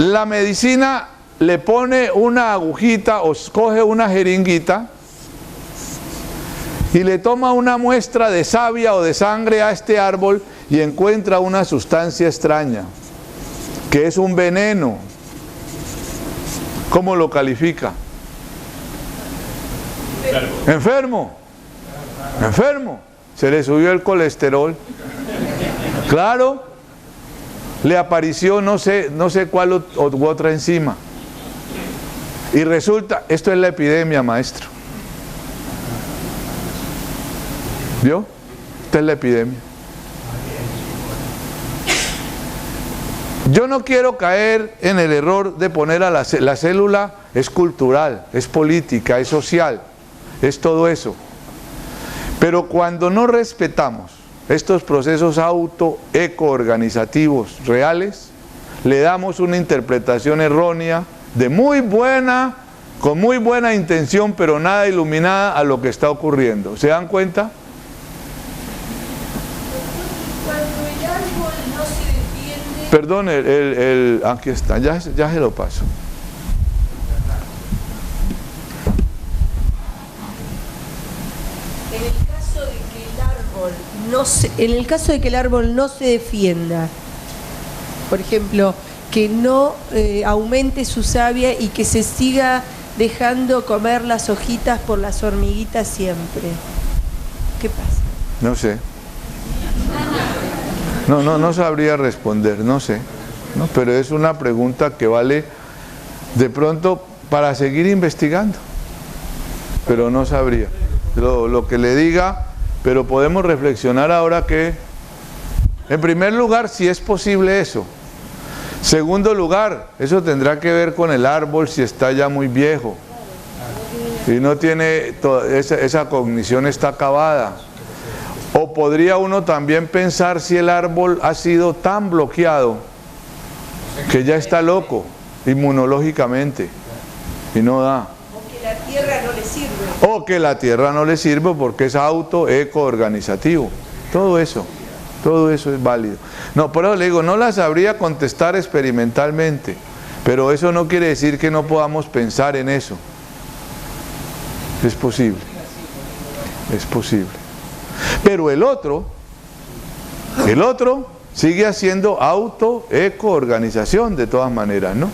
La medicina le pone una agujita o coge una jeringuita y le toma una muestra de savia o de sangre a este árbol y encuentra una sustancia extraña, que es un veneno. ¿Cómo lo califica? Enfermo. Enfermo. Se le subió el colesterol. Claro. Le apareció no sé cuál u otra enzima. Y resulta, esto es la epidemia, maestro. ¿Vio? Esta es la epidemia. Yo no quiero caer en el error de poner a la célula es cultural, es política, es social, es todo eso. Pero cuando no respetamos estos procesos eco-organizativos reales, le damos una interpretación errónea de con muy buena intención, pero nada iluminada a lo que está ocurriendo. ¿Se dan cuenta? Cuando el árbol no se defiende... Perdón, aquí está, ya se lo paso. En el caso de que el árbol no se defienda, por ejemplo, que no aumente su savia y que se siga dejando comer las hojitas por las hormiguitas siempre, ¿qué pasa? No sé. No sabría responder, no sé. No, pero es una pregunta que vale de pronto para seguir investigando. Pero no sabría. Lo que le diga, pero podemos reflexionar ahora que, en primer lugar, si es posible eso. Segundo lugar, eso tendrá que ver con el árbol si está ya muy viejo. Y no tiene, esa cognición está acabada. O podría uno también pensar si el árbol ha sido tan bloqueado que ya está loco inmunológicamente y no da. O que la tierra no le sirve. O que la tierra no le sirve porque es eco-organizativo. Todo eso es válido. No, por eso le digo, no la sabría contestar experimentalmente, pero eso no quiere decir que no podamos pensar en eso. Es posible. Es posible. Pero el otro sigue haciendo eco-organización de todas maneras, ¿no?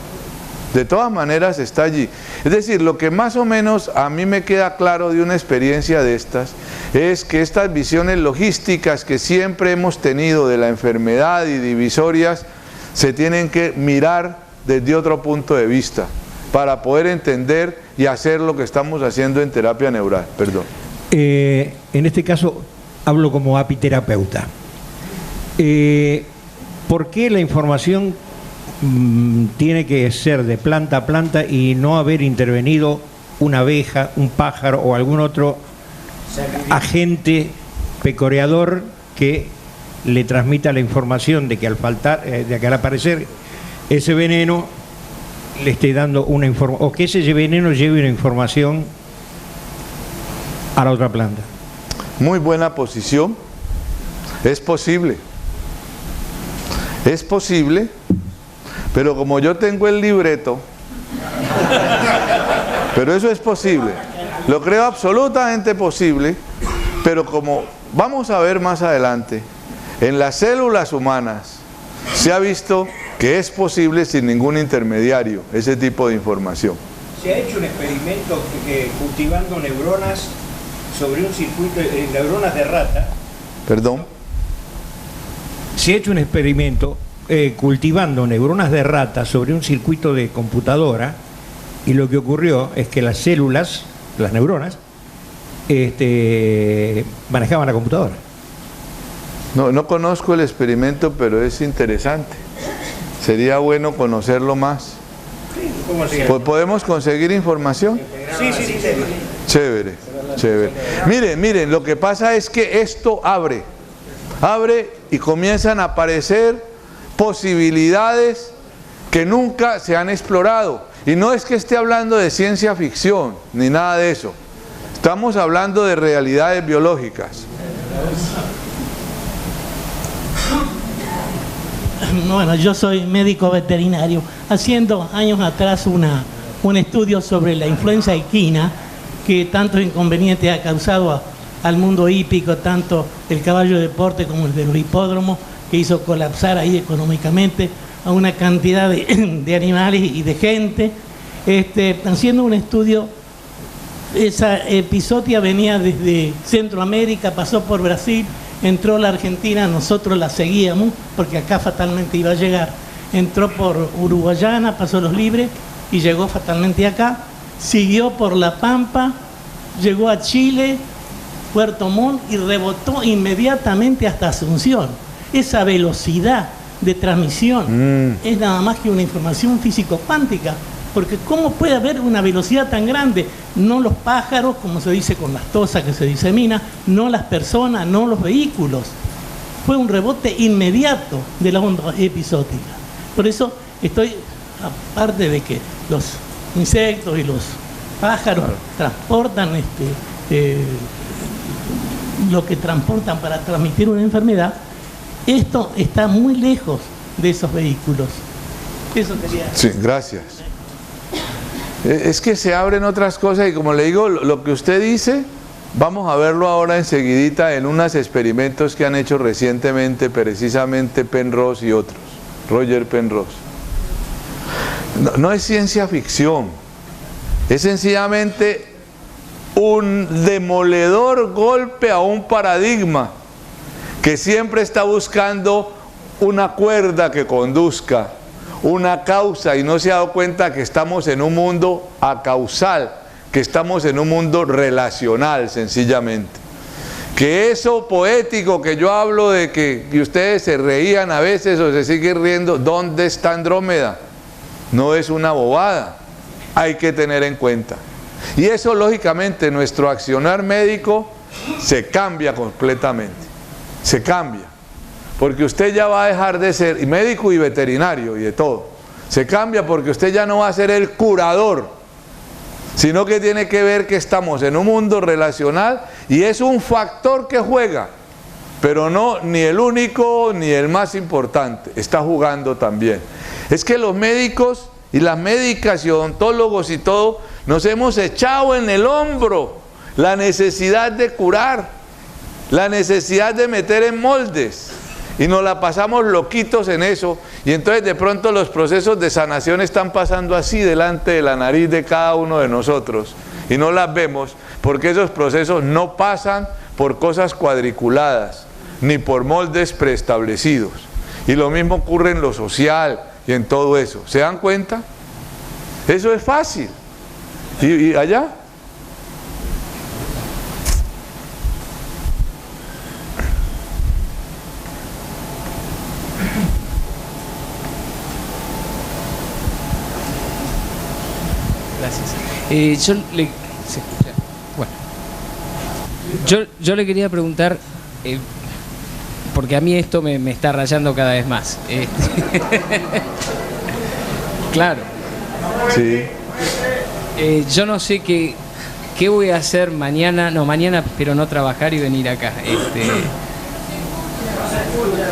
De todas maneras está allí. Es decir, lo que más o menos a mí me queda claro de una experiencia de estas, es que estas visiones logísticas que siempre hemos tenido de la enfermedad y divisorias, se tienen que mirar desde otro punto de vista, para poder entender y hacer lo que estamos haciendo en terapia neural. Perdón. En este caso hablo como apiterapeuta. ¿Por qué la información tiene que ser de planta a planta y no haber intervenido una abeja, un pájaro o algún otro agente pecoreador que le transmita la información de que al aparecer ese veneno le esté dando una información, o que ese veneno lleve una información a la otra planta? Muy buena posición. Es posible. Es posible, pero como yo tengo el libreto, pero eso es posible. Lo creo absolutamente posible, pero como vamos a ver más adelante, en las células humanas se ha visto que es posible sin ningún intermediario ese tipo de información. Se ha hecho un experimento cultivando neuronas sobre un circuito de neuronas de rata. ¿Perdón? Se ha hecho un experimento cultivando neuronas de rata sobre un circuito de computadora, y lo que ocurrió es que las células, las neuronas, manejaban la computadora. No conozco el experimento, pero es interesante. Sería bueno conocerlo más. Pues podemos conseguir información. Sí. Chévere. Miren, lo que pasa es que esto abre y comienzan a aparecer posibilidades que nunca se han explorado. Y no es que esté hablando de ciencia ficción, ni nada de eso. Estamos hablando de realidades biológicas. Bueno, yo soy médico veterinario. Haciendo años atrás un estudio sobre la influenza equina, que tantos inconvenientes ha causado al mundo hípico, tanto el caballo de deporte como el de los hipódromos, que hizo colapsar ahí económicamente a una cantidad de animales y de gente. Haciendo un estudio, esa epizotia venía desde Centroamérica, pasó por Brasil, entró a la Argentina, nosotros la seguíamos porque acá fatalmente iba a llegar, entró por Uruguayana, pasó los Libres y llegó fatalmente acá, siguió por La Pampa, llegó a Chile, Puerto Montt y rebotó inmediatamente hasta Asunción. Esa velocidad de transmisión es nada más que una información físico-cuántica, porque ¿cómo puede haber una velocidad tan grande? No los pájaros, como se dice con las tosas que se disemina, no las personas, no los vehículos. Fue un rebote inmediato de la onda epizótica. Por eso estoy, aparte de que los insectos y los pájaros transportan lo que transportan para transmitir una enfermedad, esto está muy lejos de esos vehículos. Eso quería decir. Sí, gracias. Es que se abren otras cosas y como le digo, lo que usted dice, vamos a verlo ahora enseguidita en unos experimentos que han hecho recientemente, precisamente Penrose y otros, Roger Penrose. No es ciencia ficción, es sencillamente un demoledor golpe a un paradigma que siempre está buscando una cuerda que conduzca, una causa, y no se ha dado cuenta que estamos en un mundo acausal, que estamos en un mundo relacional, sencillamente. Que eso poético que yo hablo de que ustedes se reían a veces o se siguen riendo, ¿dónde está Andrómeda? No es una bobada, hay que tener en cuenta. Y eso lógicamente nuestro accionar médico se cambia completamente, se cambia. Porque usted ya va a dejar de ser médico y veterinario y de todo. Se cambia porque usted ya no va a ser el curador, sino que tiene que ver que estamos en un mundo relacional y es un factor que juega, pero no ni el único ni el más importante, está jugando también. Es que los médicos y las médicas y odontólogos y todo, nos hemos echado en el hombro la necesidad de curar, la necesidad de meter en moldes. Y nos la pasamos loquitos en eso, y entonces de pronto los procesos de sanación están pasando así delante de la nariz de cada uno de nosotros, y no las vemos, porque esos procesos no pasan por cosas cuadriculadas, ni por moldes preestablecidos. Y lo mismo ocurre en lo social y en todo eso. ¿Se dan cuenta? Eso es fácil. ¿Y allá? Yo le quería preguntar, porque a mí esto me está rayando cada vez más. Claro. Sí. Yo no sé qué voy a hacer mañana, pero no trabajar y venir acá.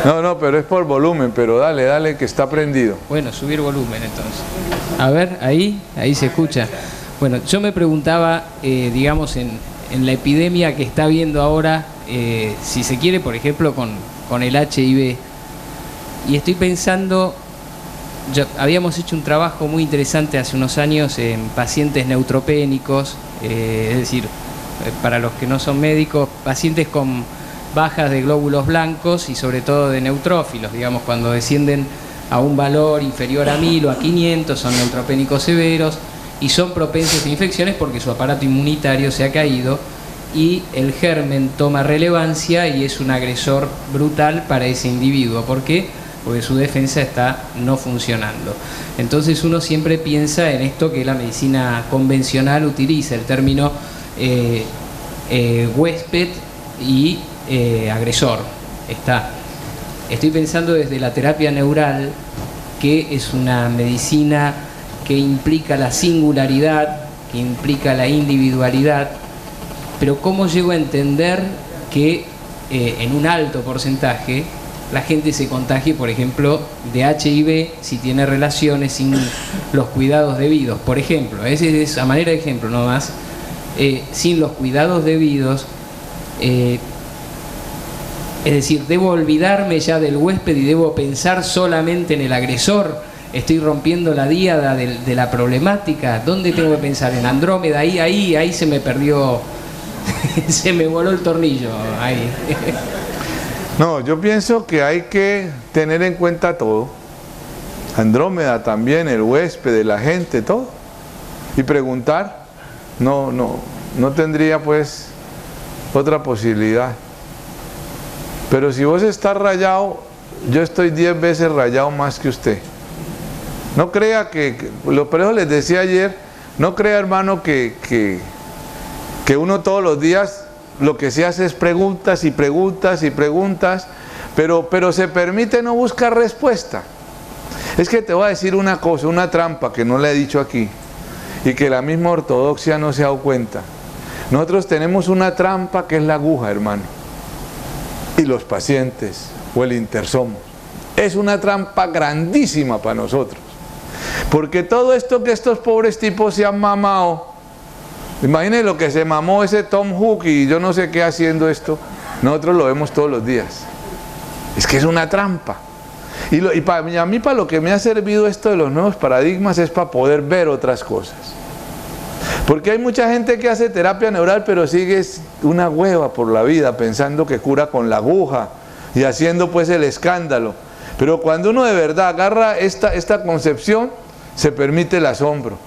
No, pero es por volumen, pero dale, que está prendido. Bueno, subir volumen entonces. A ver, ahí se escucha. Bueno, yo me preguntaba, digamos, en la epidemia que está habiendo ahora, si se quiere, por ejemplo, con el HIV, y estoy pensando, habíamos hecho un trabajo muy interesante hace unos años en pacientes neutropénicos, es decir, para los que no son médicos, pacientes con bajas de glóbulos blancos y sobre todo de neutrófilos, digamos, cuando descienden a un valor inferior a 1000 o a 500, son neutropénicos severos y son propensos a infecciones porque su aparato inmunitario se ha caído y el germen toma relevancia y es un agresor brutal para ese individuo. ¿Por qué? Porque su defensa está no funcionando. Entonces uno siempre piensa en esto que la medicina convencional utiliza, el término huésped y agresor. Estoy pensando desde la terapia neural, que es una medicina que implica la singularidad, que implica la individualidad, pero ¿cómo llego a entender que en un alto porcentaje la gente se contagie, por ejemplo, de HIV si tiene relaciones sin los cuidados debidos. Por ejemplo, ese es a manera de ejemplo nomás, sin los cuidados debidos, es decir, debo olvidarme ya del huésped y debo pensar solamente en el agresor. Estoy rompiendo la díada de la problemática. ¿Dónde tengo que pensar? En Andrómeda, ahí se me perdió, se me voló el tornillo, ahí. No, yo pienso que hay que tener en cuenta todo. Andrómeda también, el huésped, la gente, todo. Y preguntar, no tendría pues otra posibilidad. Pero si vos estás rayado, yo estoy 10 veces rayado más que usted. No crea por eso les decía ayer, no crea, hermano, que uno todos los días lo que se hace es preguntas y preguntas y preguntas, pero se permite no buscar respuesta. Es que te voy a decir una cosa, una trampa que no le he dicho aquí y que la misma ortodoxia no se ha dado cuenta. Nosotros tenemos una trampa que es la aguja, hermano, y los pacientes o el intersomos. Es una trampa grandísima para nosotros, porque todo esto que estos pobres tipos se han mamado, imagínense lo que se mamó ese Tom Hook y yo no sé qué haciendo esto, nosotros lo vemos todos los días. Es que es una trampa. Y a mí para lo que me ha servido esto de los nuevos paradigmas es para poder ver otras cosas. Porque hay mucha gente que hace terapia neural pero sigue una hueva por la vida pensando que cura con la aguja y haciendo pues el escándalo. Pero cuando uno de verdad agarra esta concepción, se permite el asombro.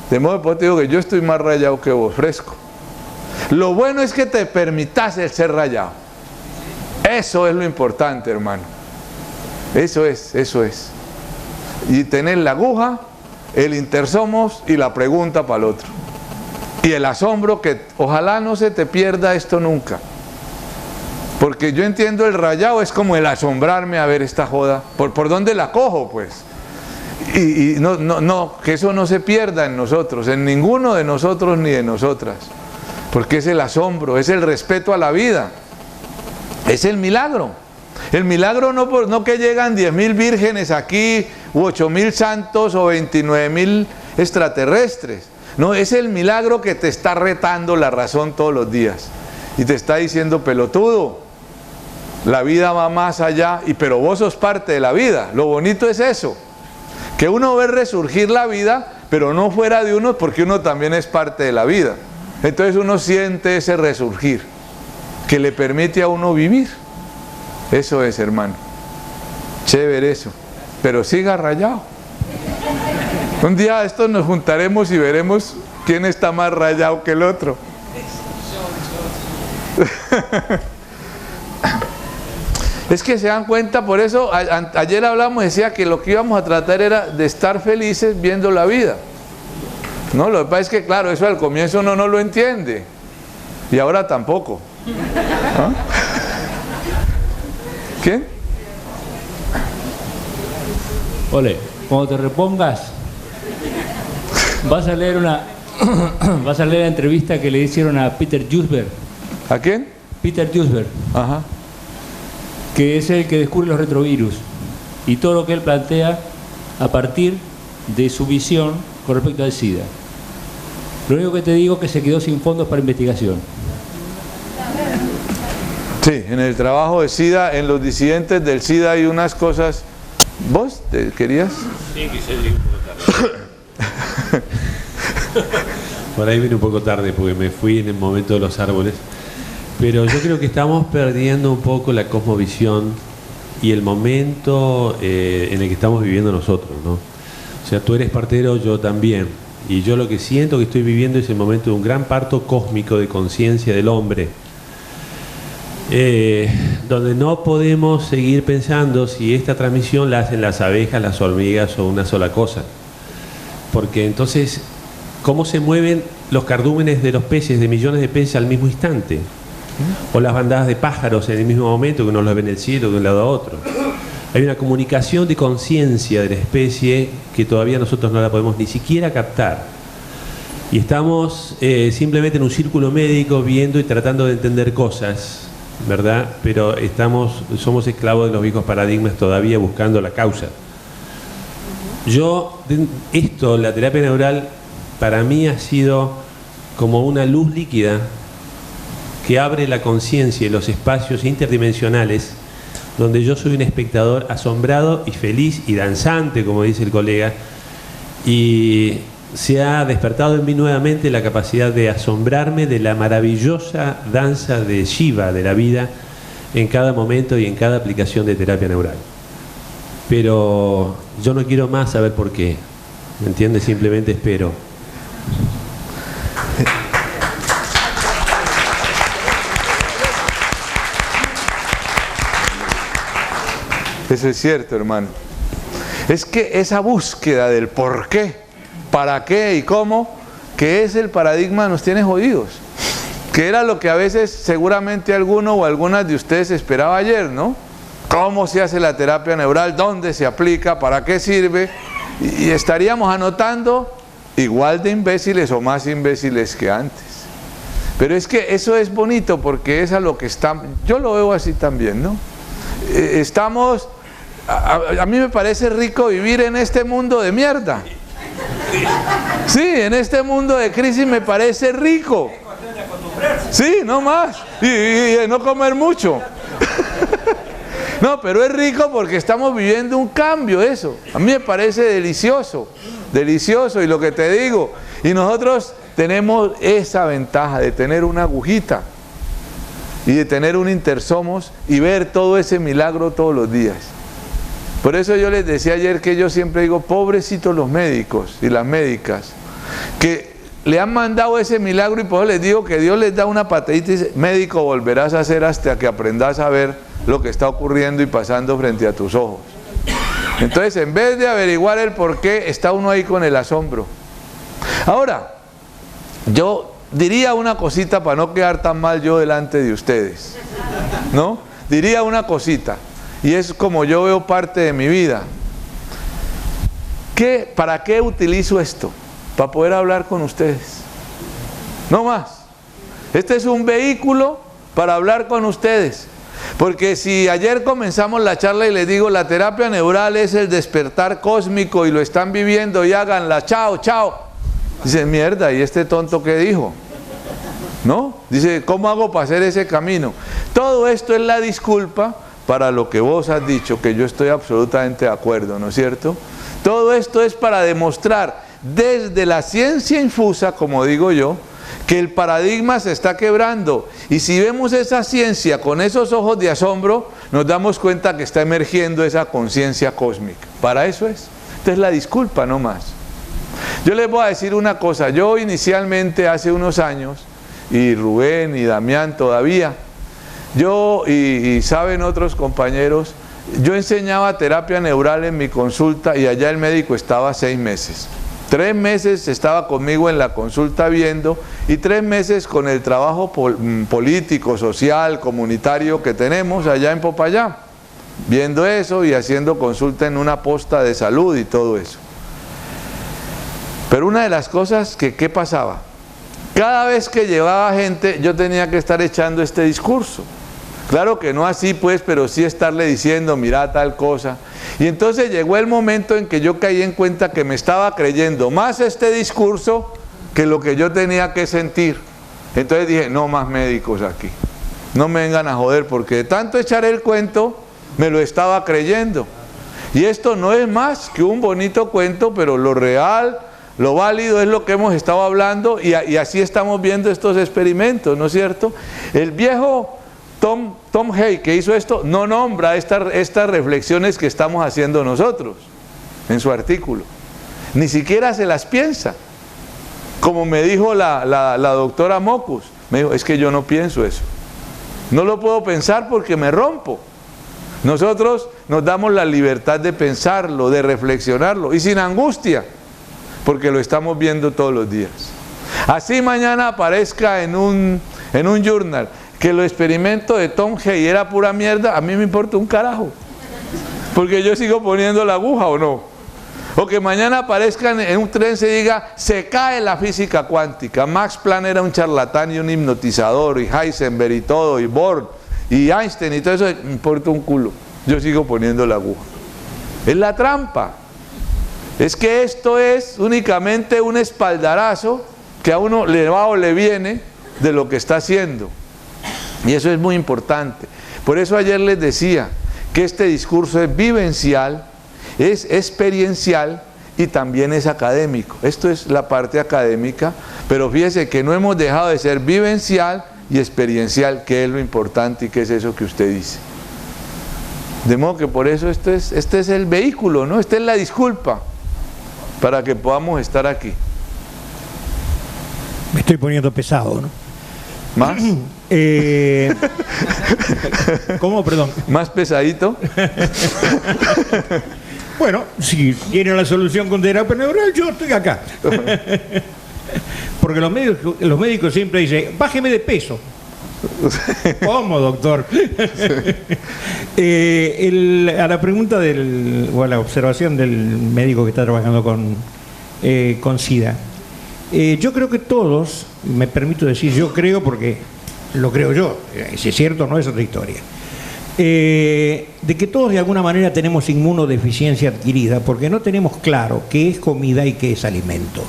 De modo que te digo que yo estoy más rayado que vos, fresco. Lo bueno es que te permitas el ser rayado. Eso es lo importante, hermano. Eso es. Y tener la aguja, el intersomos y la pregunta para el otro. Y el asombro, que ojalá no se te pierda esto nunca. Porque yo entiendo el rayado es como el asombrarme a ver esta joda. ¿Por dónde la cojo, pues? Y no, que eso no se pierda en nosotros, en ninguno de nosotros ni de nosotras. Porque es el asombro, es el respeto a la vida. Es el milagro. El milagro no que llegan 10.000 vírgenes aquí, u 8.000 santos, o 29.000 extraterrestres. No, es el milagro que te está retando la razón todos los días. Y te está diciendo, pelotudo, la vida va más allá, pero vos sos parte de la vida. Lo bonito es eso, que uno ve resurgir la vida, pero no fuera de uno, porque uno también es parte de la vida. Entonces uno siente ese resurgir, que le permite a uno vivir. Eso es, hermano. Chévere eso. Pero siga rayado. Un día estos nos juntaremos y veremos quién está más rayado que el otro. Es que se dan cuenta, por eso ayer hablamos, decía que lo que íbamos a tratar era de estar felices viendo la vida. No, lo que pasa es que claro, eso al comienzo uno no lo entiende. Y ahora tampoco. ¿Ah? ¿Quién? Ole, cuando te repongas, vas a leer la entrevista que le hicieron a Peter Jusberg. ¿A quién? Peter Jusberg. Ajá. Que es el que descubre los retrovirus y todo lo que él plantea a partir de su visión con respecto al SIDA. Lo único que te digo es que se quedó sin fondos para investigación. Sí, en el trabajo de SIDA, en los disidentes del SIDA hay unas cosas. ¿Vos te querías? Sí, quise ir un poco tarde. Por ahí vine un poco tarde porque me fui en el momento de los árboles. Pero yo creo que estamos perdiendo un poco la cosmovisión y el momento en el que estamos viviendo nosotros, ¿no? O sea, tú eres partero, yo también. Y yo lo que siento que estoy viviendo es el momento de un gran parto cósmico de conciencia del hombre. Donde no podemos seguir pensando si esta transmisión la hacen las abejas, las hormigas o una sola cosa. Porque entonces, ¿cómo se mueven los cardúmenes de los peces, de millones de peces al mismo instante? O las bandadas de pájaros en el mismo momento, que uno los ve en el cielo de un lado a otro. Hay una comunicación de conciencia de la especie que todavía nosotros no la podemos ni siquiera captar. Y estamos simplemente en un círculo médico viendo y tratando de entender cosas ¿verdad? Pero somos esclavos de los viejos paradigmas todavía buscando la causa. La terapia neural, para mí ha sido como una luz líquida que abre la conciencia y los espacios interdimensionales donde yo soy un espectador asombrado y feliz y danzante, como dice el colega, y se ha despertado en mí nuevamente la capacidad de asombrarme de la maravillosa danza de Shiva, de la vida, en cada momento y en cada aplicación de terapia neural. Pero yo no quiero más saber por qué, ¿me entiendes? Simplemente espero. Eso es cierto, hermano. Es que esa búsqueda del por qué, para qué y cómo, que es el paradigma, nos tiene jodidos. Que era lo que a veces seguramente alguno o algunas de ustedes esperaba ayer, ¿no? ¿Cómo se hace la terapia neural? ¿Dónde se aplica? ¿Para qué sirve? Y estaríamos anotando igual de imbéciles o más imbéciles que antes. Pero es que eso es bonito porque es a lo que estamos. Yo lo veo así también, ¿no? Estamos... A mí me parece rico vivir en este mundo de mierda. Sí, en este mundo de crisis me parece rico. Sí, no más. Y no comer mucho. No, pero es rico porque estamos viviendo un cambio, eso. A mí me parece delicioso. Delicioso, y lo que te digo. Y nosotros tenemos esa ventaja de tener una agujita y de tener un intersomos y ver todo ese milagro todos los días. Por eso yo les decía ayer que yo siempre digo, pobrecitos los médicos y las médicas, que le han mandado ese milagro, y por eso les digo que Dios les da una patadita y dice, médico, volverás a hacer hasta que aprendas a ver lo que está ocurriendo y pasando frente a tus ojos. Entonces, en vez de averiguar el por qué, está uno ahí con el asombro. Ahora, yo diría una cosita para no quedar tan mal yo delante de ustedes, ¿no? Diría una cosita. Y es como yo veo parte de mi vida. ¿Para qué utilizo esto? Para poder hablar con ustedes. No más. Este es un vehículo para hablar con ustedes. Porque si ayer comenzamos la charla y les digo, la terapia neural es el despertar cósmico y lo están viviendo y háganla, chao, chao. Dicen, mierda, ¿y este tonto qué dijo? ¿No? Dice, ¿cómo hago para hacer ese camino? Todo esto es la disculpa para lo que vos has dicho, que yo estoy absolutamente de acuerdo, ¿no es cierto? Todo esto es para demostrar desde la ciencia infusa, como digo yo, que el paradigma se está quebrando, y si vemos esa ciencia con esos ojos de asombro, nos damos cuenta que está emergiendo esa conciencia cósmica. Para eso es. Esta es la disculpa, no más. Yo les voy a decir una cosa. Yo inicialmente hace unos años, y Rubén y Damián todavía, yo y saben otros compañeros, yo enseñaba terapia neural en mi consulta y allá el médico estaba 6 meses. 3 meses estaba conmigo en la consulta viendo y 3 meses con el trabajo político, social, comunitario que tenemos allá en Popayán, viendo eso y haciendo consulta en una posta de salud y todo eso. Pero una de las cosas ¿qué pasaba? Cada vez que llevaba gente yo tenía que estar echando este discurso. Claro que no así pues, pero sí estarle diciendo, mira tal cosa. Y entonces llegó el momento en que yo caí en cuenta que me estaba creyendo más este discurso que lo que yo tenía que sentir. Entonces dije, no más médicos aquí. No me vengan a joder, porque de tanto echar el cuento, me lo estaba creyendo. Y esto no es más que un bonito cuento, pero lo real, lo válido es lo que hemos estado hablando y así estamos viendo estos experimentos, ¿no es cierto? El viejo Tom Hay, que hizo esto, no nombra estas reflexiones que estamos haciendo nosotros en su artículo. Ni siquiera se las piensa. Como me dijo la doctora Mocus, me dijo, es que yo no pienso eso. No lo puedo pensar porque me rompo. Nosotros nos damos la libertad de pensarlo, de reflexionarlo, y sin angustia, porque lo estamos viendo todos los días. Así mañana aparezca en un journal que el experimento de Tom Hay era pura mierda, a mí me importa un carajo, porque yo sigo poniendo la aguja, ¿o no? O que mañana aparezcan en un tren se diga, se cae la física cuántica, Max Planck era un charlatán y un hipnotizador, y Heisenberg y todo, y Bohr, y Einstein y todo eso, me importa un culo. Yo sigo poniendo la aguja. Es la trampa. Es que esto es únicamente un espaldarazo que a uno le va o le viene de lo que está haciendo. Y eso es muy importante. Por eso ayer les decía que este discurso es vivencial, es experiencial y también es académico. Esto es la parte académica, pero fíjese que no hemos dejado de ser vivencial y experiencial, que es lo importante y que es eso que usted dice. De modo que por eso este es el vehículo, ¿no? Esta es la disculpa para que podamos estar aquí. Me estoy poniendo pesado, ¿no? ¿Más? ¿Cómo? Perdón. ¿Más pesadito? Bueno, si tiene la solución con terapia neural, yo estoy acá. Porque los médicos siempre dicen, bájeme de peso. ¿Cómo, doctor? A la pregunta o a la observación del médico que está trabajando con SIDA, yo creo que todos, me permito decir yo creo porque lo creo yo, si es cierto o no es otra historia, de que todos de alguna manera tenemos inmunodeficiencia adquirida porque no tenemos claro qué es comida y qué es alimento.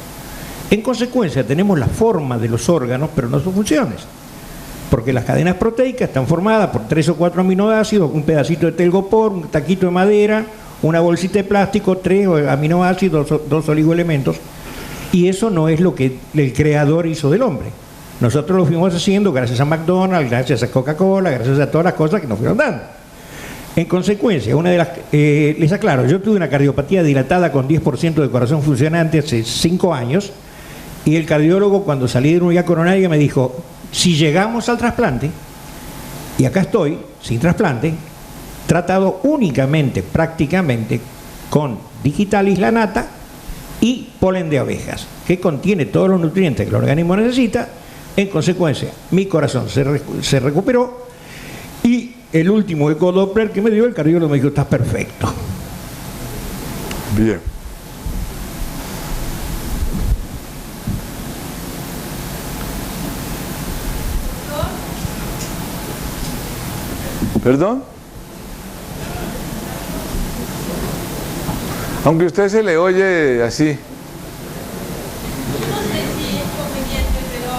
En consecuencia tenemos la forma de los órganos pero no sus funciones, porque las cadenas proteicas están formadas por 3 o 4 aminoácidos, un pedacito de telgopor, un taquito de madera, una bolsita de plástico, 3 aminoácidos, 2 oligoelementos, y eso no es lo que el creador hizo del hombre. Nosotros lo fuimos haciendo gracias a McDonald's, gracias a Coca-Cola, gracias a todas las cosas que nos fueron dando. En consecuencia, les aclaro, yo tuve una cardiopatía dilatada con 10% de corazón funcionante hace 5 años, y el cardiólogo, cuando salí de una unidad coronaria, me dijo, si llegamos al trasplante, y acá estoy, sin trasplante, tratado únicamente, prácticamente, con digitalis lanata y polen de abejas, que contiene todos los nutrientes que el organismo necesita. En consecuencia, mi corazón se recuperó, y el último ecodoppler que me dio el cardiólogo me dijo, estás perfecto. Bien. ¿Perdón? Aunque usted se le oye así. No sé si es conveniente, pero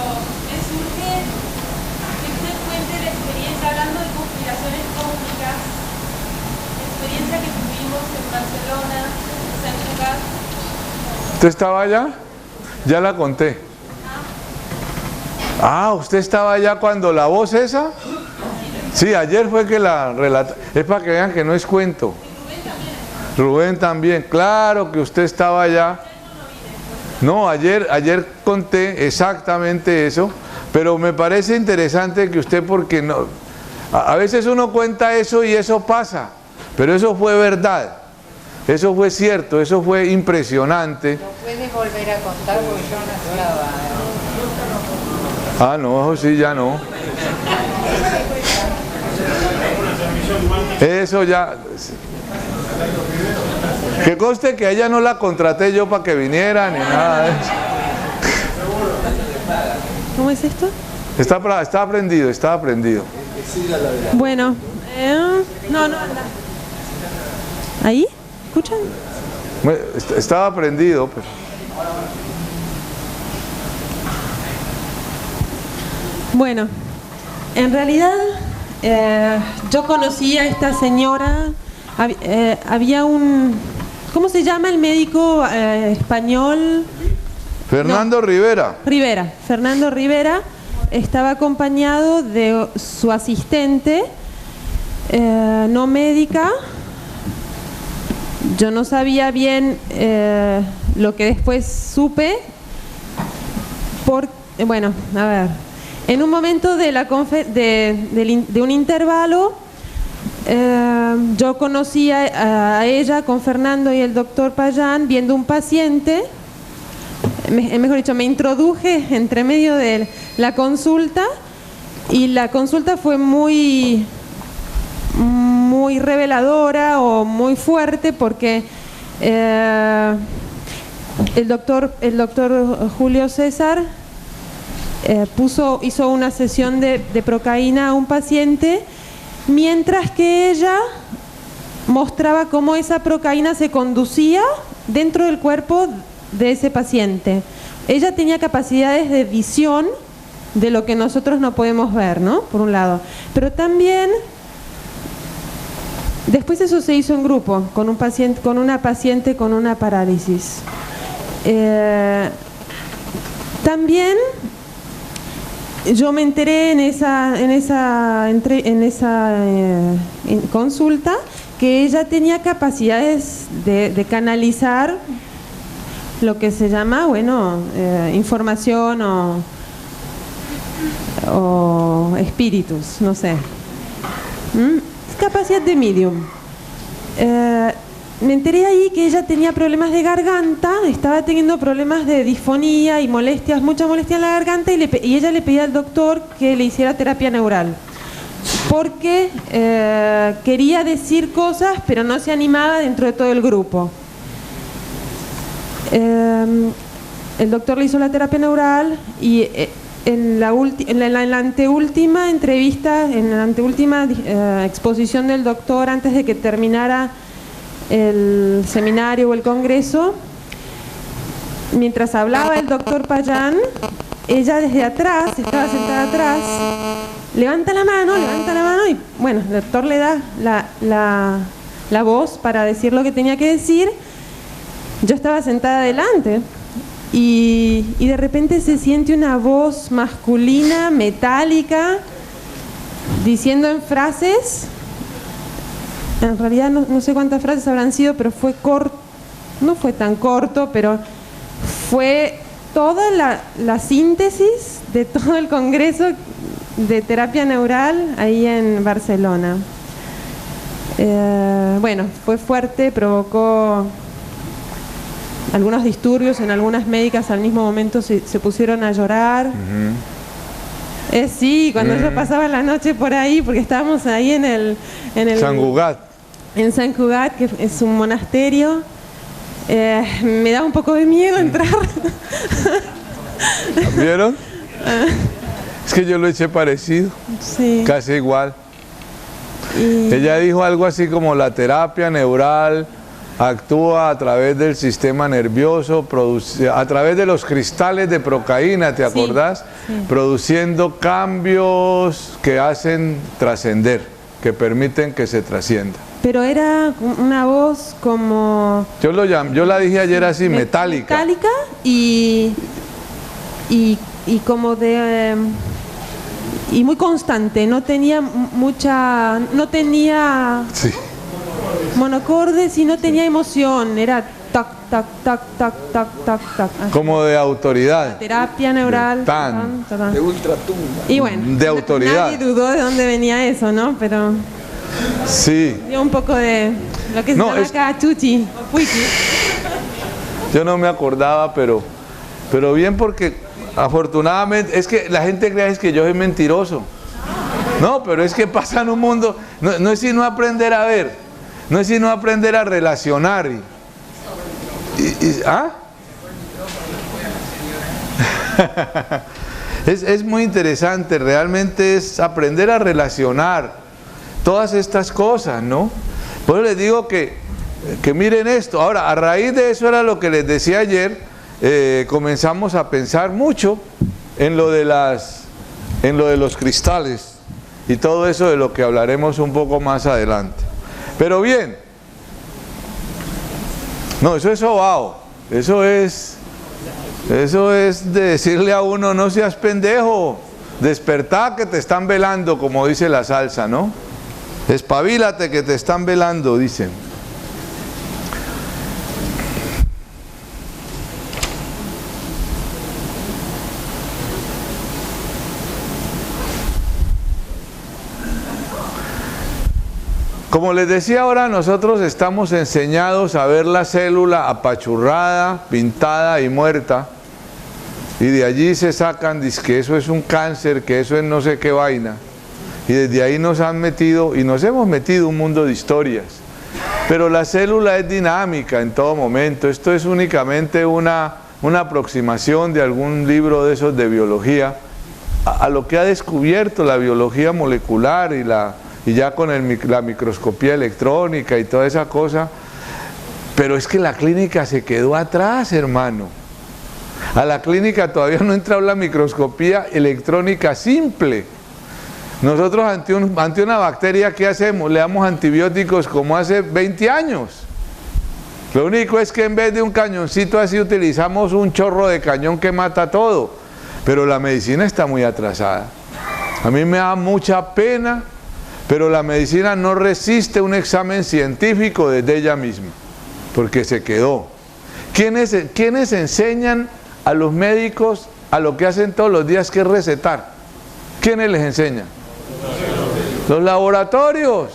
me surge que usted cuente la experiencia, hablando de conspiraciones cósmicas, la experiencia que tuvimos en Barcelona, en San Lucas. ¿Usted estaba allá? Ya la conté. Ah, ¿usted estaba allá cuando la voz esa? Sí, ayer fue que la relató. Es para que vean que no es cuento. Rubén también, claro que usted estaba allá. No, ayer conté exactamente eso, pero me parece interesante que usted, porque no, a veces uno cuenta eso y eso pasa, pero eso fue verdad, eso fue cierto, eso fue impresionante. ¿Lo puedes volver a contar? Porque yo no estaba. Ah, no, eso sí, ya no. Eso ya. Que conste que a ella no la contraté yo para que viniera ni nada de eso. ¿Cómo es esto? Está prendido, está prendido. Bueno, no, anda. ¿Ahí? ¿Escuchan? Estaba prendido, pero... Bueno, en realidad yo conocí a esta señora, había un... ¿Cómo se llama el médico español? Fernando Rivera. Fernando Rivera estaba acompañado de su asistente, no médica. Yo no sabía bien lo que después supe. Bueno, a ver. En un momento de un intervalo, yo conocí a ella con Fernando y el doctor Payán viendo un paciente. Mejor dicho, me introduje entre medio de la consulta, y la consulta fue muy reveladora o muy fuerte, porque el doctor Julio César hizo una sesión de procaína a un paciente, mientras que ella mostraba cómo esa procaína se conducía dentro del cuerpo de ese paciente. Ella tenía capacidades de visión de lo que nosotros no podemos ver, ¿no? Por un lado. Pero también, después eso se hizo en grupo, con un paciente, con una paciente con una parálisis. También yo me enteré en esa consulta que ella tenía capacidades de canalizar lo que se llama, bueno, información o espíritus, no sé. Capacidad de medium. Me enteré ahí que ella tenía problemas de garganta, estaba teniendo problemas de disfonía y molestias, mucha molestia en la garganta, y ella le pedía al doctor que le hiciera terapia neural. Porque quería decir cosas, pero no se animaba dentro de todo el grupo. El doctor le hizo la terapia neural y en la anteúltima entrevista, en la anteúltima exposición del doctor, antes de que terminara el seminario o el congreso, mientras hablaba el doctor Payán, ella desde atrás, estaba sentada atrás, levanta la mano y bueno, el doctor le da la voz para decir lo que tenía que decir. Yo estaba sentada adelante y de repente se siente una voz masculina, metálica, diciendo en frases, en realidad no sé cuántas frases habrán sido, pero fue corto, no fue tan corto, pero fue toda la síntesis de todo el congreso de terapia neural ahí en Barcelona. Bueno, fue fuerte, provocó algunos disturbios en algunas médicas. Al mismo momento se pusieron a llorar. Sí, cuando yo pasaba la noche por ahí, porque estábamos ahí en el Sant Cugat. En Sant Cugat, que es un monasterio. Me da un poco de miedo entrar. ¿Vieron? Es que yo lo eché parecido, sí, casi igual. Ella dijo algo así como: la terapia neural actúa a través del sistema nervioso, a través de los cristales de procaína, ¿te acordás? Sí. Produciendo cambios que hacen trascender, que permiten que se trascienda. Pero era una voz como... Yo la dije ayer así, metálica. Metálica y como de... y muy constante, no tenía mucha... no tenía... Sí. monocordes y no tenía emoción, era tac, tac, tac, tac, tac, tac, tac. Como de autoridad. La terapia neural. De ultratumba. Y bueno, de autoridad. Nadie dudó de dónde venía eso, ¿no? Pero... sí. dio un poco de lo que se llama acá chuchi, o puichi. Yo no me acordaba, pero bien, porque afortunadamente, es que la gente cree que yo soy mentiroso. No, pero es que pasa en un mundo, no es sino aprender a ver, no es sino aprender a relacionar. ¿Ah? Es muy interesante, realmente es aprender a relacionar todas estas cosas, ¿no? Por eso les digo que miren esto. Ahora, a raíz de eso, era lo que les decía ayer, comenzamos a pensar mucho en lo de los cristales y todo eso, de lo que hablaremos un poco más adelante. Pero bien, no, eso es sobao, eso es de decirle a uno: no seas pendejo, despertá que te están velando, como dice la salsa, ¿no? Espabilate que te están velando, dicen. Como les decía, ahora nosotros estamos enseñados a ver la célula apachurrada, pintada y muerta, y de allí se sacan, que eso es un cáncer, que eso es no sé qué vaina, y desde ahí nos han metido, y nos hemos metido un mundo de historias. Pero la célula es dinámica en todo momento. Esto es únicamente una aproximación de algún libro de esos de biología a lo que ha descubierto la biología molecular y y ya con la microscopía electrónica y toda esa cosa, pero es que la clínica se quedó atrás, hermano. A la clínica todavía no entra la microscopía electrónica simple. Nosotros ante una bacteria, ¿qué hacemos? Le damos antibióticos como hace 20 años. Lo único es que en vez de un cañoncito así utilizamos un chorro de cañón que mata todo. Pero la medicina está muy atrasada. A mí me da mucha pena, pero la medicina no resiste un examen científico desde ella misma, porque se quedó. ¿Quiénes enseñan a los médicos a lo que hacen todos los días, que es recetar? ¿Quiénes les enseñan? Los laboratorios.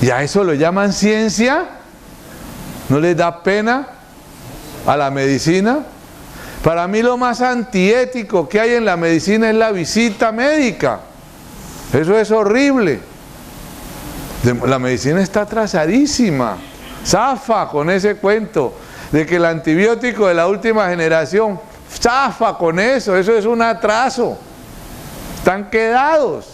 ¿Y a eso lo llaman ciencia? ¿No les da pena a la medicina? Para mí lo más antiético que hay en la medicina es la visita médica. Eso es horrible. La medicina está atrasadísima. Zafa con ese cuento de que el antibiótico de la última generación, zafa con eso es un atraso. Están quedados.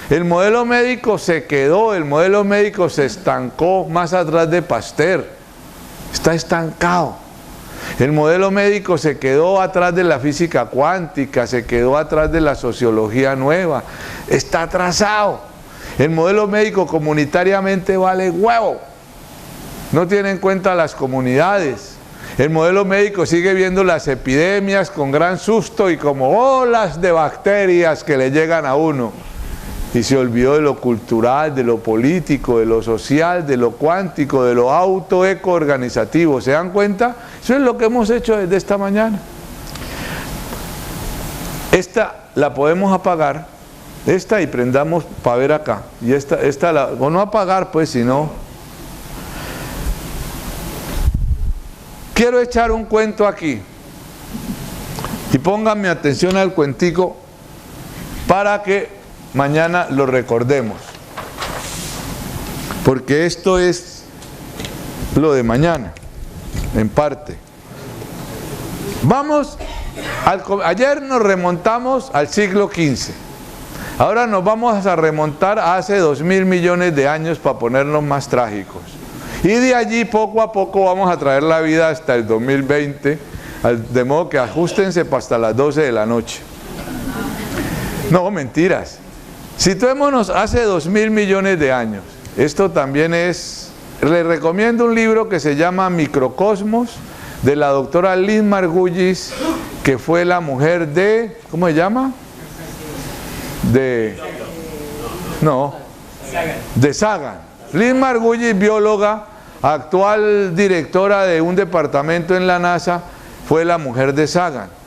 El modelo médico se quedó, el modelo médico se estancó más atrás de Pasteur. Está estancado. El modelo médico se quedó atrás de la física cuántica, se quedó atrás de la sociología nueva. Está atrasado. El modelo médico comunitariamente vale huevo. No tiene en cuenta las comunidades. El modelo médico sigue viendo las epidemias con gran susto y como olas de bacterias que le llegan a uno. Y se olvidó de lo cultural, de lo político, de lo social, de lo cuántico, de lo autoeco-organizativo. ¿Se dan cuenta? Eso es lo que hemos hecho desde esta mañana. Esta la podemos apagar, esta, y prendamos para ver acá. Y esta la, o no apagar pues, sino... Quiero echar un cuento aquí. Y pónganme atención al cuentico para que mañana lo recordemos, porque esto es lo de mañana, en parte. Ayer nos remontamos al siglo XV, ahora nos vamos a remontar a hace 2000 millones de años para ponernos más trágicos, y de allí poco a poco vamos a traer la vida hasta el 2020, de modo que ajustense para hasta las 12 de la noche. No, mentiras. Situémonos hace 2000 millones de años. Esto también es... Les recomiendo un libro que se llama Microcosmos, de la doctora Lynn Margulis, que fue la mujer de... ¿Cómo se llama? De Sagan. Lynn Margulis, bióloga, actual directora de un departamento en la NASA, fue la mujer de Sagan.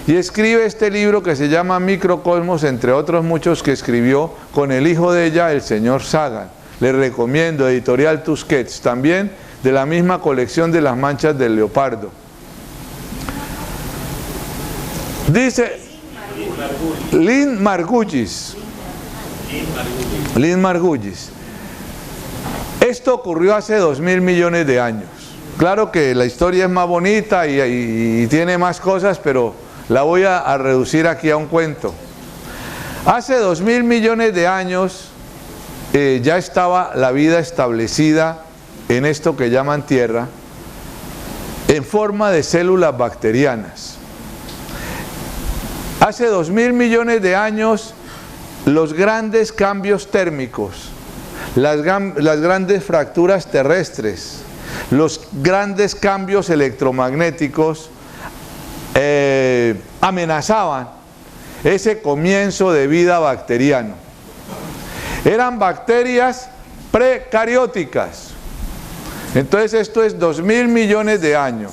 Y escribe este libro que se llama Microcosmos, entre otros muchos que escribió con el hijo de ella, el señor Sagan. Le recomiendo, editorial Tusquets, también de la misma colección de las manchas del leopardo. Dice Lynn Margulis. Esto ocurrió hace 2000 millones de años. Claro que la historia es más bonita y tiene más cosas, pero la voy a reducir aquí a un cuento. Hace 2000 millones de años ya estaba la vida establecida en esto que llaman Tierra, en forma de células bacterianas. Hace 2000 millones de años, los grandes cambios térmicos, las grandes fracturas terrestres, los grandes cambios electromagnéticos amenazaban ese comienzo de vida bacteriano. Eran bacterias precarióticas. Entonces esto es 2000 millones de años.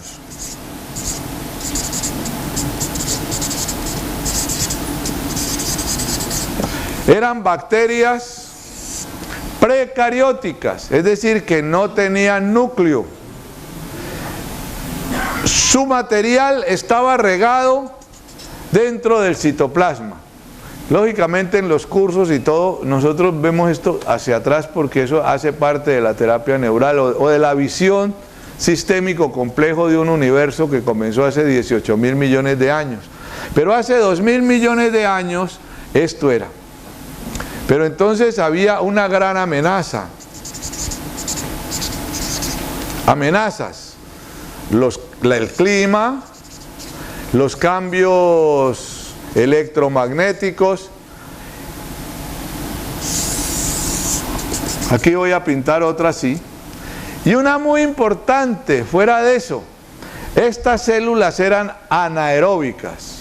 Eran bacterias precarióticas, es decir, que no tenían núcleo. Su material estaba regado dentro del citoplasma. Lógicamente en los cursos y todo, nosotros vemos esto hacia atrás porque eso hace parte de la terapia neural o de la visión sistémico complejo de un universo que comenzó hace 18.000 millones de años. Pero hace 2000 millones de años esto era. Pero entonces había una gran amenaza. Amenazas. El clima, los cambios electromagnéticos. Aquí voy a pintar otra así. Y una muy importante, fuera de eso, estas células eran anaeróbicas.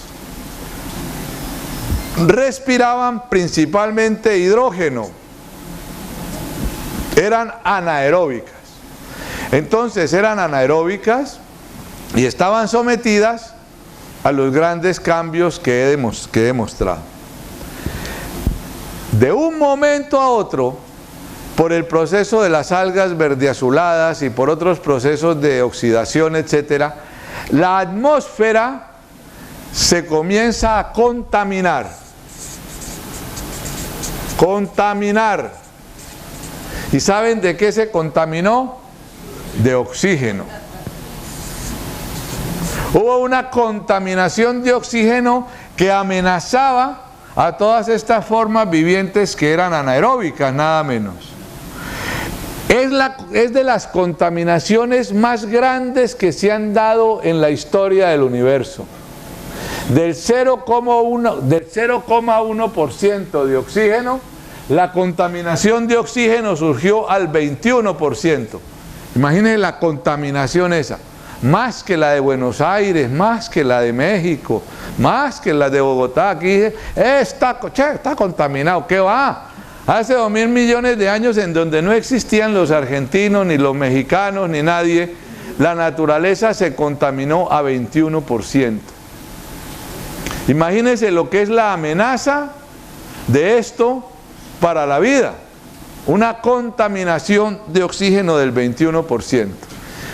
Respiraban principalmente hidrógeno. Eran anaeróbicas. Entonces eran anaeróbicas y estaban sometidas a los grandes cambios que he demostrado. De un momento a otro, por el proceso de las algas verdeazuladas y por otros procesos de oxidación, etcétera, la atmósfera se comienza a contaminar. Contaminar. ¿Y saben de qué se contaminó? De oxígeno. Hubo una contaminación de oxígeno que amenazaba a todas estas formas vivientes que eran anaeróbicas, nada menos. Es de las contaminaciones más grandes que se han dado en la historia del universo. Del 0,1% de oxígeno, la contaminación de oxígeno surgió al 21%. Imagínense la contaminación esa. Más que la de Buenos Aires, más que la de México, más que la de Bogotá. Aquí está contaminado. ¿Qué va? Hace 2.000 millones de años, en donde no existían los argentinos, ni los mexicanos, ni nadie, la naturaleza se contaminó a 21%. Imagínense lo que es la amenaza de esto para la vida. Una contaminación de oxígeno del 21%.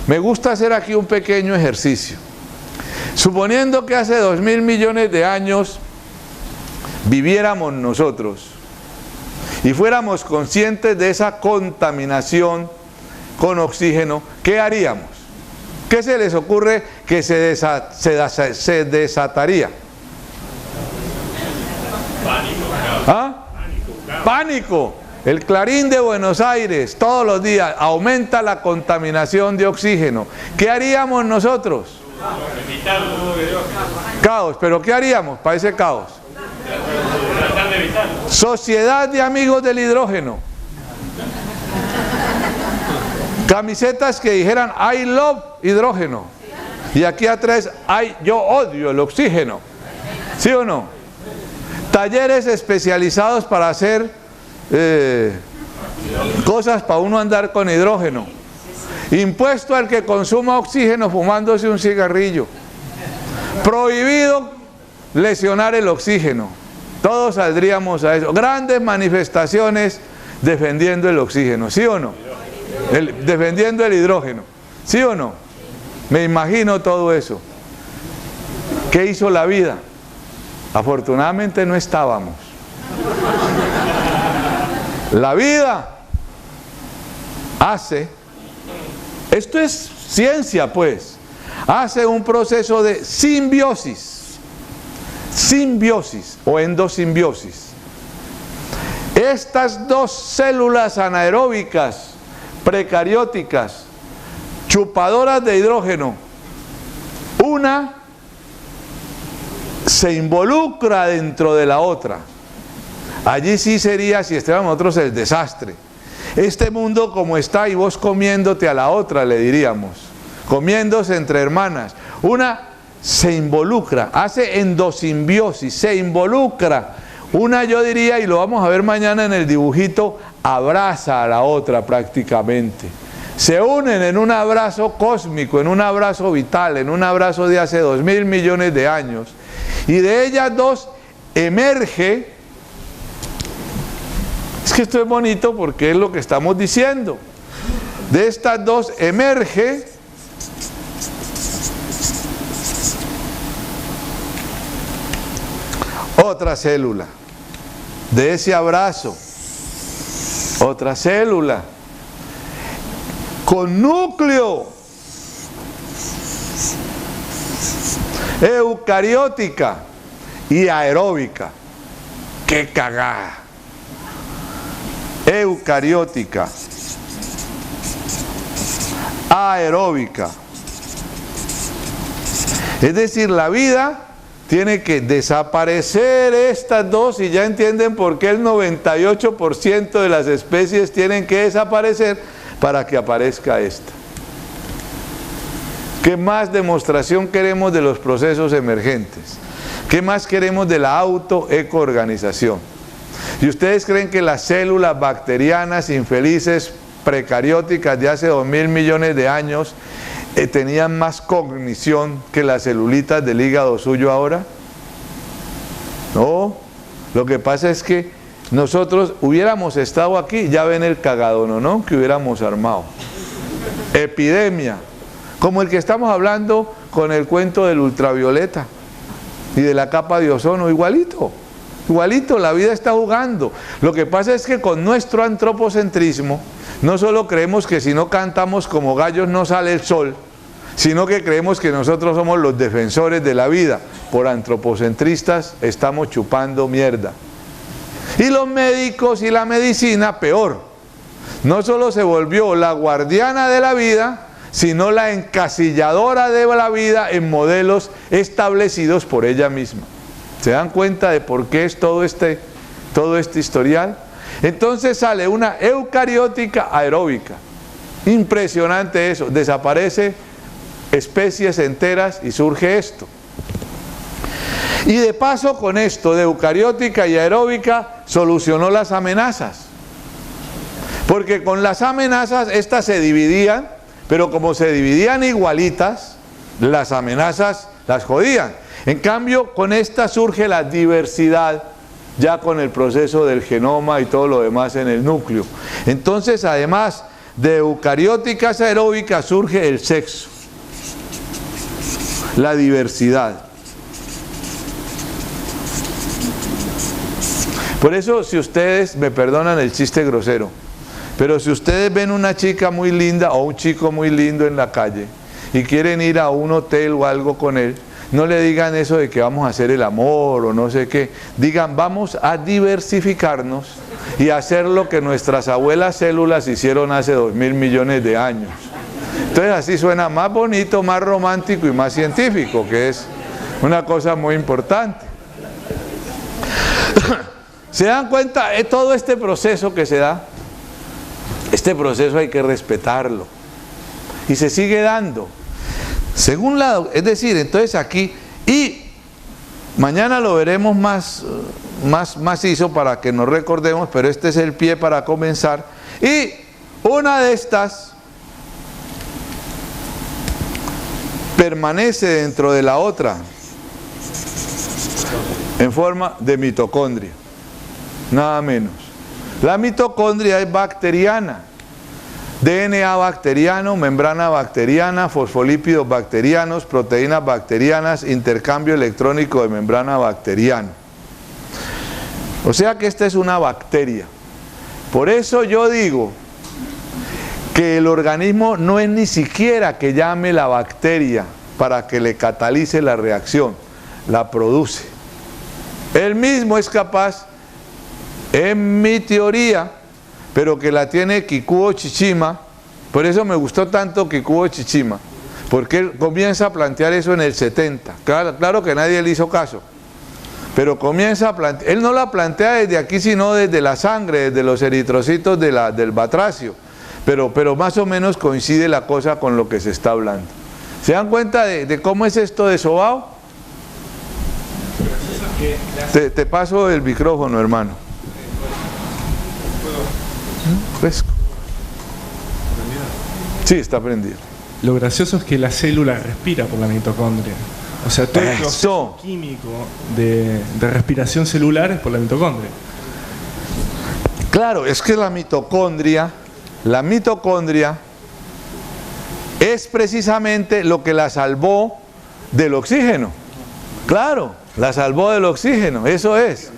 Me gusta hacer aquí un pequeño ejercicio. Suponiendo que hace 2.000 millones de años viviéramos nosotros y fuéramos conscientes de esa contaminación con oxígeno, ¿qué haríamos? ¿Qué se les ocurre que se desataría? ¿Ah? Pánico. El Clarín de Buenos Aires todos los días aumenta la contaminación de oxígeno. ¿Qué haríamos nosotros? Caos. ¿Pero qué haríamos para ese caos? Sociedad de amigos del hidrógeno. Camisetas que dijeran I love hidrógeno. Y aquí atrás yo odio el oxígeno. ¿Sí o no? Talleres especializados para hacer cosas para uno andar con hidrógeno. Impuesto al que consuma oxígeno fumándose un cigarrillo. Prohibido lesionar el oxígeno. Todos saldríamos a eso. Grandes manifestaciones defendiendo el oxígeno, ¿sí o no? Defendiendo el hidrógeno, ¿sí o no? Me imagino todo eso. ¿Qué hizo la vida? Afortunadamente no estábamos. La vida hace, esto es ciencia pues, hace un proceso de simbiosis o endosimbiosis. Estas dos células anaeróbicas, precarióticas, chupadoras de hidrógeno, una se involucra dentro de la otra. Allí sí sería, si estuviéramos nosotros, el desastre. Este mundo como está y vos comiéndote a la otra, le diríamos. Comiéndose entre hermanas. Una se involucra, hace endosimbiosis, se involucra. Una, yo diría, y lo vamos a ver mañana en el dibujito, abraza a la otra prácticamente. Se unen en un abrazo cósmico, en un abrazo vital, en un abrazo de hace 2.000 millones de años. Y de ellas dos emerge, es que esto es bonito porque es lo que estamos diciendo, de estas dos emerge otra célula, de ese abrazo, otra célula, con núcleo, eucariótica y aeróbica. ¡Qué cagada! eucariótica, aeróbica. Es decir, la vida tiene que desaparecer estas dos, y ya entienden por qué el 98% de las especies tienen que desaparecer para que aparezca esta. ¿Qué más demostración queremos de los procesos emergentes? ¿Qué más queremos de la autoecoorganización? ¿Y ustedes creen que las células bacterianas infelices precarióticas de hace 2000 millones de años tenían más cognición que las celulitas del hígado suyo ahora? No, lo que pasa es que nosotros hubiéramos estado aquí, ya ven el cagadón, ¿no?, que hubiéramos armado. Epidemia, como el que estamos hablando con el cuento del ultravioleta y de la capa de ozono, igualito, igualito, la vida está jugando. Lo que pasa es que con nuestro antropocentrismo, no solo creemos que si no cantamos como gallos no sale el sol, sino que creemos que nosotros somos los defensores de la vida. Por antropocentristas estamos chupando mierda. Y los médicos y la medicina, peor. No solo se volvió la guardiana de la vida, sino la encasilladora de la vida en modelos establecidos por ella misma. ¿Se dan cuenta de por qué es todo este historial? Entonces sale una eucariótica aeróbica. Impresionante eso. Desaparece especies enteras y surge esto. Y de paso, con esto de eucariótica y aeróbica solucionó las amenazas. Porque con las amenazas estas se dividían, pero como se dividían igualitas, las amenazas las jodían. En cambio, con esta surge la diversidad, ya con el proceso del genoma y todo lo demás en el núcleo. Entonces, además de eucarióticas aeróbicas, surge el sexo, la diversidad. Por eso, si ustedes me perdonan el chiste grosero, pero si ustedes ven una chica muy linda o un chico muy lindo en la calle y quieren ir a un hotel o algo con él, no le digan eso de que vamos a hacer el amor o no sé qué. Digan, vamos a diversificarnos y hacer lo que nuestras abuelas células hicieron hace 2000 millones de años. Entonces así suena más bonito, más romántico y más científico, que es una cosa muy importante. ¿Se dan cuenta de todo este proceso que se da? Este proceso hay que respetarlo. Y se sigue dando. Según la, es decir, entonces aquí, y mañana lo veremos más macizo para que nos recordemos, pero este es el pie para comenzar. Y una de estas permanece dentro de la otra en forma de mitocondria, nada menos. La mitocondria es bacteriana. DNA bacteriano, membrana bacteriana, fosfolípidos bacterianos, proteínas bacterianas, intercambio electrónico de membrana bacteriano. O sea que esta es una bacteria. Por eso yo digo que el organismo no es ni siquiera que llame la bacteria para que le catalice la reacción, la produce. Él mismo es capaz, en mi teoría, pero que la tiene Kikuo Chichima. Por eso me gustó tanto Kikuo Chichima, porque él comienza a plantear eso en el 70. Claro que nadie le hizo caso, pero comienza a plantear, él no la plantea desde aquí, sino desde la sangre, desde los eritrocitos del batracio, pero más o menos coincide la cosa con lo que se está hablando. ¿Se dan cuenta de cómo es esto de sobao? Te paso el micrófono, hermano. Fresco. Sí, está prendido. Lo gracioso es que la célula respira por la mitocondria. O sea, todo el proceso químico de respiración celular es por la mitocondria. Claro, es que la mitocondria es precisamente lo que la salvó del oxígeno. Claro, la salvó del oxígeno, eso es.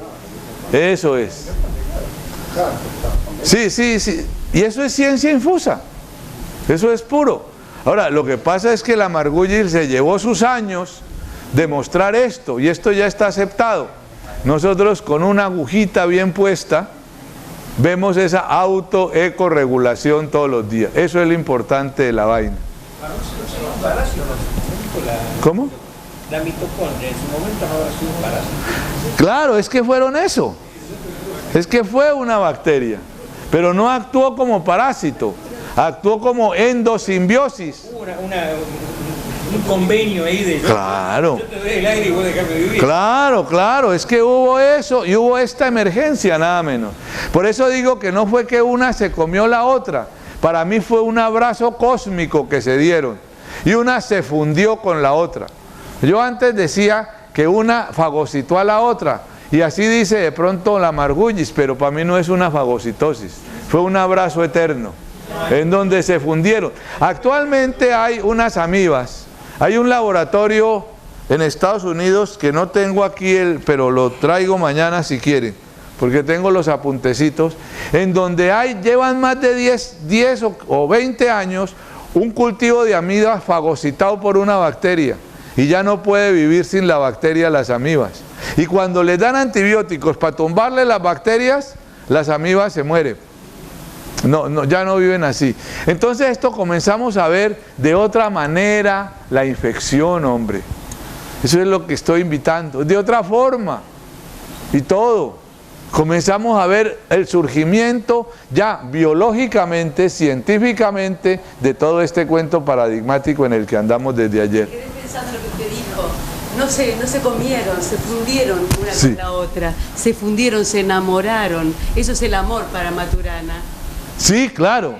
Eso es. Sí. Y eso es ciencia infusa. Eso es puro. Ahora, lo que pasa es que la Margulis se llevó sus años de mostrar esto, y esto ya está aceptado. Nosotros con una agujita bien puesta vemos esa auto-eco-regulación todos los días. Eso es lo importante de la vaina. ¿Cómo? La mitocondria en su momento no habrá sido un parásito. Claro, es que fueron eso. Es que fue una bacteria, pero no actuó como parásito, actuó como endosimbiosis. Un convenio ahí de claro. Yo te doy el aire y vos dejame vivir. Claro, claro, es que hubo eso y hubo esta emergencia nada menos. Por eso digo que no fue que una se comió la otra. Para mí fue un abrazo cósmico que se dieron y una se fundió con la otra. Yo antes decía que una fagocitó a la otra y así dice de pronto la Margullis, pero para mí no es una fagocitosis, fue un abrazo eterno en donde se fundieron. Actualmente hay unas amibas. Hay un laboratorio en Estados Unidos que no tengo aquí, pero lo traigo mañana si quieren, porque tengo los apuntecitos, en donde llevan más de 10 o 20 años un cultivo de amibas fagocitado por una bacteria y ya no puede vivir sin la bacteria las amibas. Y cuando les dan antibióticos para tumbarle las bacterias, las amibas se mueren. No, ya no viven así. Entonces esto comenzamos a ver de otra manera la infección, hombre. Eso es lo que estoy invitando, de otra forma. Y todo. Comenzamos a ver el surgimiento ya biológicamente, científicamente, de todo este cuento paradigmático en el que andamos desde ayer. Quedé pensando en lo que usted dijo. No se comieron, se fundieron una con la otra. Se fundieron, se enamoraron. Eso es el amor para Maturana. Sí, claro,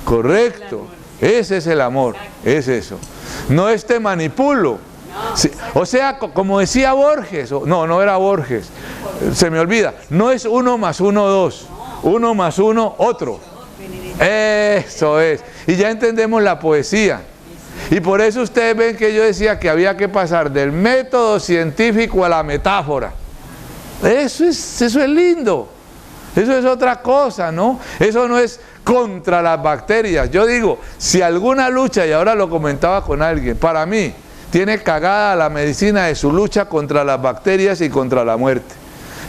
correcto, ese es el amor, es eso, no es te manipulo, sí. O sea, como decía Borges, no era Borges, se me olvida, no es 1 más 1, 2, 1 más 1, otro, eso es, y ya entendemos la poesía, y por eso ustedes ven que yo decía que había que pasar del método científico a la metáfora, eso es lindo. Eso es otra cosa, ¿no? Eso no es contra las bacterias. Yo digo, si alguna lucha, y ahora lo comentaba con alguien, para mí, tiene cagada la medicina de su lucha contra las bacterias y contra la muerte.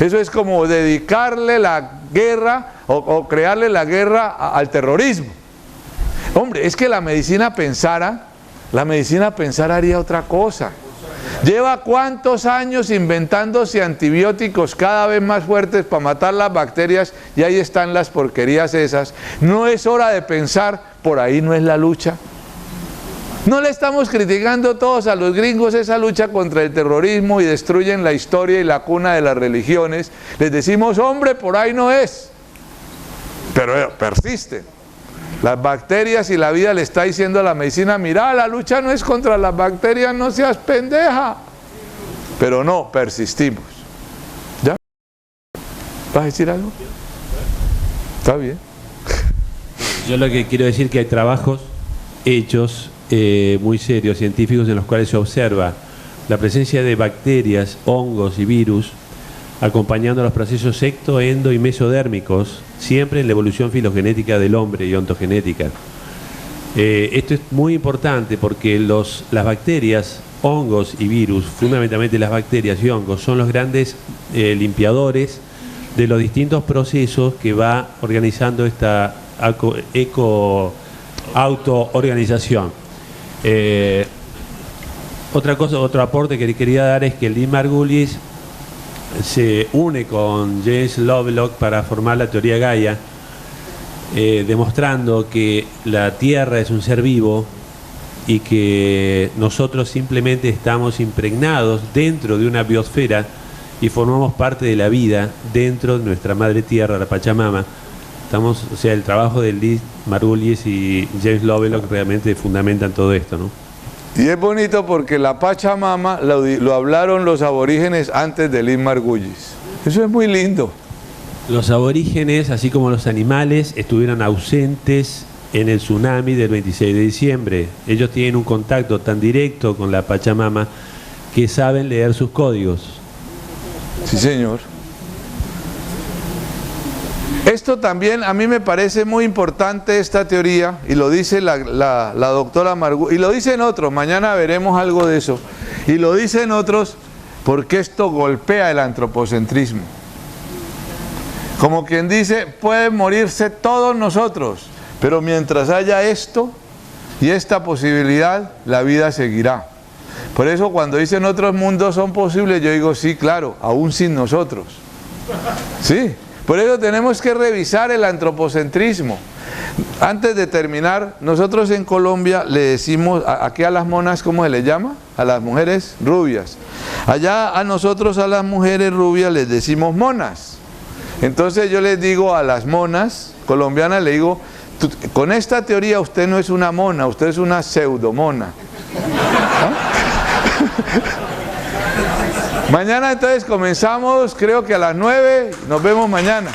Eso es como dedicarle la guerra o crearle la guerra al terrorismo. Hombre, es que la medicina pensara haría otra cosa. Lleva cuántos años inventándose antibióticos cada vez más fuertes para matar las bacterias y ahí están las porquerías esas. No es hora de pensar, por ahí no es la lucha. No le estamos criticando todos a los gringos esa lucha contra el terrorismo y destruyen la historia y la cuna de las religiones. Les decimos, hombre, por ahí no es. Pero persisten. Las bacterias y la vida le está diciendo a la medicina, mira, la lucha no es contra las bacterias, no seas pendeja. Pero no, persistimos. ¿Ya? ¿Vas a decir algo? Está bien. Yo lo que quiero decir es que hay trabajos hechos muy serios, científicos, en los cuales se observa la presencia de bacterias, hongos y virus acompañando los procesos ecto, endo y mesodérmicos, siempre en la evolución filogenética del hombre y ontogenética. Esto es muy importante porque las bacterias, hongos y virus, fundamentalmente las bacterias y hongos, son los grandes limpiadores de los distintos procesos que va organizando esta autoorganización. Otro aporte que quería dar es que Lynn Margulis se une con James Lovelock para formar la teoría Gaia, demostrando que la Tierra es un ser vivo y que nosotros simplemente estamos impregnados dentro de una biosfera y formamos parte de la vida dentro de nuestra madre Tierra, la Pachamama. O sea, el trabajo de Lynn Margulis y James Lovelock realmente fundamentan todo esto, ¿no? Y es bonito porque la Pachamama lo hablaron los aborígenes antes de Lynn Margulis. Eso es muy lindo. Los aborígenes, así como los animales, estuvieron ausentes en el tsunami del 26 de diciembre. Ellos tienen un contacto tan directo con la Pachamama que saben leer sus códigos. Sí, señor. Esto también a mí me parece muy importante, esta teoría, y lo dice la doctora Margulis, y lo dicen otros, mañana veremos algo de eso, y lo dicen otros porque esto golpea el antropocentrismo. Como quien dice, pueden morirse todos nosotros, pero mientras haya esto y esta posibilidad, la vida seguirá. Por eso cuando dicen otros mundos son posibles, yo digo sí, claro, aún sin nosotros. Sí, por eso tenemos que revisar el antropocentrismo. Antes de terminar, nosotros en Colombia le decimos, aquí a las monas, ¿cómo se les llama? A las mujeres rubias. Allá a nosotros, a las mujeres rubias, les decimos monas. Entonces yo les digo a las monas colombianas, le digo, con esta teoría usted no es una mona, usted es una pseudomona. Mañana entonces comenzamos, creo que a las 9, nos vemos mañana.